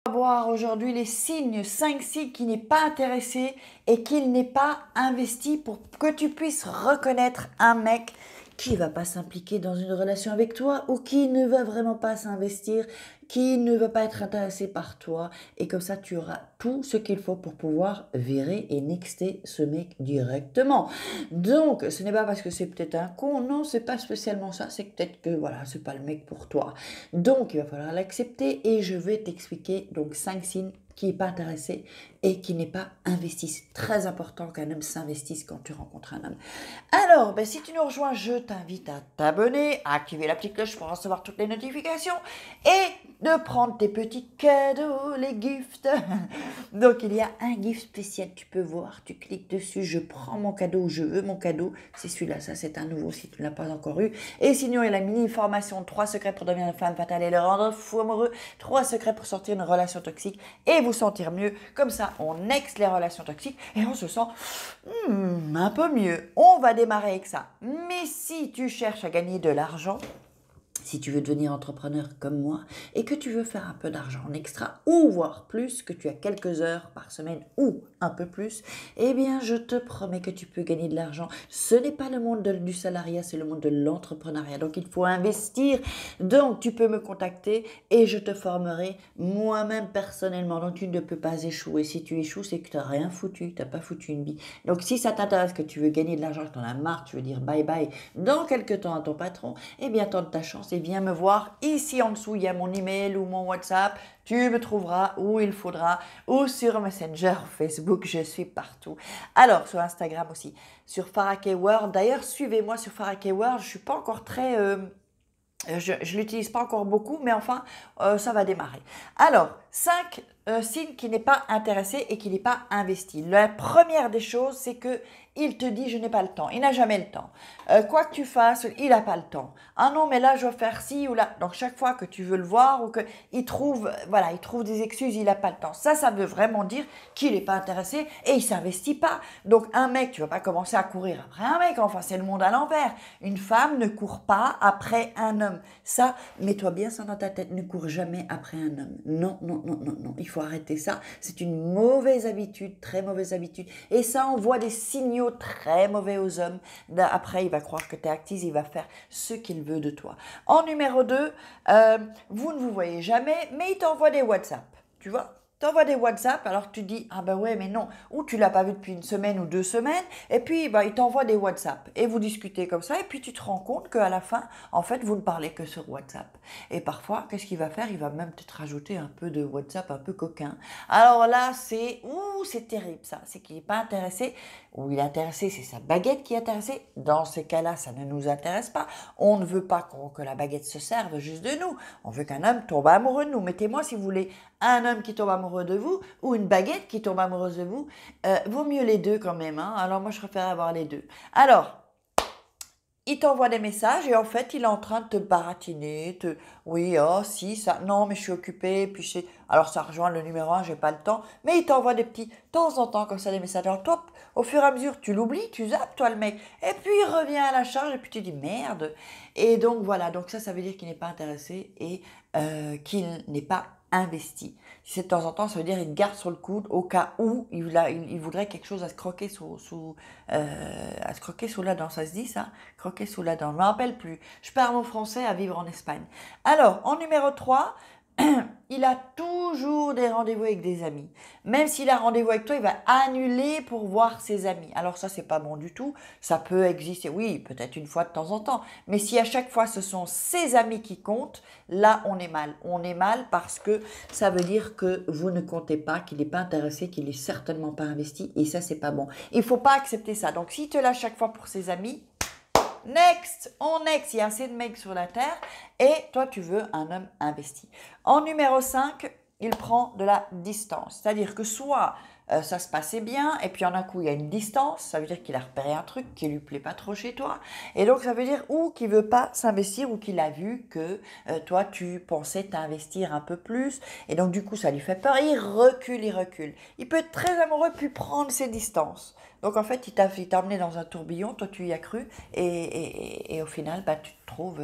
On va voir aujourd'hui les signes, 5 signes qui n'est pas intéressé et qu'il n'est pas investi pour que tu puisses reconnaître un mec qui va pas s'impliquer dans une relation avec toi ou qui ne va vraiment pas s'investir, qui ne va pas être intéressé par toi. Et comme ça, tu auras tout ce qu'il faut pour pouvoir virer et nexter ce mec directement. Donc, ce n'est pas parce que c'est peut-être un con, non, c'est pas spécialement ça, c'est peut-être que voilà, c'est pas le mec pour toi. Donc, il va falloir l'accepter et je vais t'expliquer donc 5 signes qui n'est pas intéressé et qui n'est pas investi. C'est très important qu'un homme s'investisse quand tu rencontres un homme. Alors, si tu nous rejoins, je t'invite à t'abonner, à activer la petite cloche pour recevoir toutes les notifications et de prendre tes petits cadeaux, les gifts. Donc, il y a un gift spécial, tu peux voir, tu cliques dessus, je prends mon cadeau, je veux mon cadeau. C'est celui-là, ça c'est un nouveau si tu ne l'as pas encore eu. Et sinon, il y a la mini-formation 3 secrets pour devenir une femme fatale et le rendre fou amoureux, 3 secrets pour sortir d'une relation toxique et vous sentir mieux. Comme ça, on exe les relations toxiques et on se sent un peu mieux. On va démarrer avec ça. Mais si tu cherches à gagner de l'argent, si tu veux devenir entrepreneur comme moi et que tu veux faire un peu d'argent en extra ou voire plus, que tu as quelques heures par semaine ou un peu plus, eh bien je te promets que tu peux gagner de l'argent. Ce n'est pas le monde du salariat, c'est le monde de l'entrepreneuriat. Donc il faut investir. Donc tu peux me contacter et je te formerai moi-même personnellement. Donc tu ne peux pas échouer. Si tu échoues, c'est que tu n'as rien foutu, tu n'as pas foutu une bille. Donc si ça t'intéresse, que tu veux gagner de l'argent, que tu en as marre, tu veux dire bye bye dans quelques temps à ton patron, eh bien tente ta chance et viens me voir. Ici en dessous, il y a mon email ou mon WhatsApp. Tu me trouveras où il faudra, ou sur Messenger, Facebook, je suis partout. Alors, sur Instagram aussi, sur Farakeh World. D'ailleurs, suivez-moi sur Farakeh World. Je ne suis pas encore très... je ne l'utilise pas encore beaucoup, mais enfin, ça va démarrer. Alors, 5 signes qui n'est pas intéressé et qui n'est pas investi. La première des choses, c'est que il te dit je n'ai pas le temps. Il n'a jamais le temps. Quoi que tu fasses, il n'a pas le temps. Ah non, mais là je dois faire ci ou là. Donc chaque fois que tu veux le voir ou que il trouve des excuses, il n'a pas le temps. Ça veut vraiment dire qu'il n'est pas intéressé et il s'investit pas. Donc un mec, tu vas pas commencer à courir après un mec. Enfin, c'est le monde à l'envers. Une femme ne court pas après un homme. Ça, mets-toi bien ça dans ta tête. Ne cours jamais après un homme. Non, non, non, non, non. Il faut arrêter ça. C'est une mauvaise habitude, très mauvaise habitude. Et ça envoie des signaux très mauvais aux hommes. Après, il va croire que tu es actrice, il va faire ce qu'il veut de toi. En numéro 2, vous ne vous voyez jamais, mais il t'envoie des WhatsApp. Tu vois? T'envoies des WhatsApp, alors tu dis, ah ben ouais, mais non. Ou tu l'as pas vu depuis une semaine ou 2 semaines, et puis il t'envoie des WhatsApp. Et vous discutez comme ça, et puis tu te rends compte qu'à la fin, en fait, vous ne parlez que sur WhatsApp. Et parfois, qu'est-ce qu'il va faire? Il va même peut-être rajouter un peu de WhatsApp un peu coquin. Alors là, c'est terrible ça. C'est qu'il n'est pas intéressé, ou il est intéressé, c'est sa baguette qui est intéressée. Dans ces cas-là, ça ne nous intéresse pas. On ne veut pas que la baguette se serve juste de nous. On veut qu'un homme tombe amoureux de nous. Mettez-moi, si vous voulez, un homme qui tombe amoureux de vous ou une baguette qui tombe amoureuse de vous, vaut mieux les deux quand même. Hein. Alors moi, je préfère avoir les deux. Alors, il t'envoie des messages et en fait, il est en train de te baratiner, oui, oh, si, ça, non, mais je suis occupée, puis alors ça rejoint le numéro 1, j'ai pas le temps, mais il t'envoie des petits, de temps en temps, comme ça, des messages. Alors, toi, au fur et à mesure, tu l'oublies, tu zappes, toi, le mec, et puis il revient à la charge, et puis tu dis, merde. Et donc, voilà, donc ça veut dire qu'il n'est pas intéressé et qu'il n'est pas investi. Si c'est de temps en temps, ça veut dire qu'il garde sur le coude au cas où il voudrait quelque chose à se croquer à se croquer sous la dent. Ça se dit ça? Croquer sous la dent. Je ne me rappelle plus. Je perds mon français à vivre en Espagne. Alors, en numéro 3, il a toujours des rendez-vous avec des amis. Même s'il a rendez-vous avec toi, il va annuler pour voir ses amis. Alors ça, c'est pas bon du tout. Ça peut exister, oui, peut-être une fois de temps en temps. Mais si à chaque fois, ce sont ses amis qui comptent, là, on est mal. On est mal parce que ça veut dire que vous ne comptez pas, qu'il n'est pas intéressé, qu'il n'est certainement pas investi. Et ça, c'est pas bon. Il ne faut pas accepter ça. Donc, s'il te lâche chaque fois pour ses amis, next, il y a assez de mecs sur la terre et toi tu veux un homme investi. En numéro 5, il prend de la distance, c'est-à-dire que soit ça se passait bien et puis en un coup il y a une distance, ça veut dire qu'il a repéré un truc qui lui plaît pas trop chez toi et donc ça veut dire ou qu'il veut pas s'investir ou qu'il a vu que toi tu pensais t'investir un peu plus et donc du coup ça lui fait peur, il recule. Il peut être très amoureux puis prendre ses distances. Donc en fait, il t'a emmené dans un tourbillon, toi tu y as cru, et au final, tu te trouves,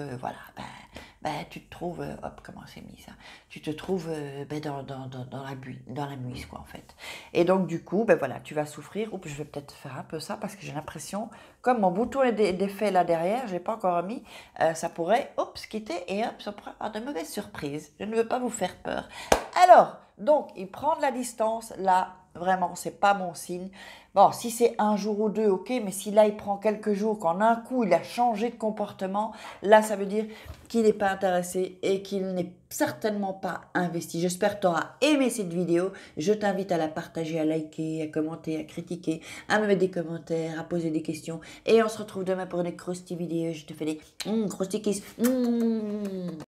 ben, tu te trouves, hop, comment c'est mis ça? Tu te trouves ben, dans la mouise, quoi, en fait. Et donc, du coup, ben voilà, tu vas souffrir. Oups, je vais peut-être faire un peu ça parce que j'ai l'impression, comme mon bouton est défait là derrière, je n'ai pas encore mis, ça pourrait, hop, se quitter et hop, ça pourrait avoir de mauvaises surprises. Je ne veux pas vous faire peur. Alors, donc, il prend de la distance, là, vraiment, c'est pas mon signe. Bon, si c'est un jour ou deux, ok, mais si là, il prend quelques jours, qu'en un coup, il a changé de comportement, là, ça veut dire qu'il n'est pas intéressé et qu'il n'est certainement pas investi. J'espère que tu auras aimé cette vidéo. Je t'invite à la partager, à liker, à commenter, à critiquer, à me mettre des commentaires, à poser des questions. Et on se retrouve demain pour une crousty vidéo. Je te fais des crousty kiss.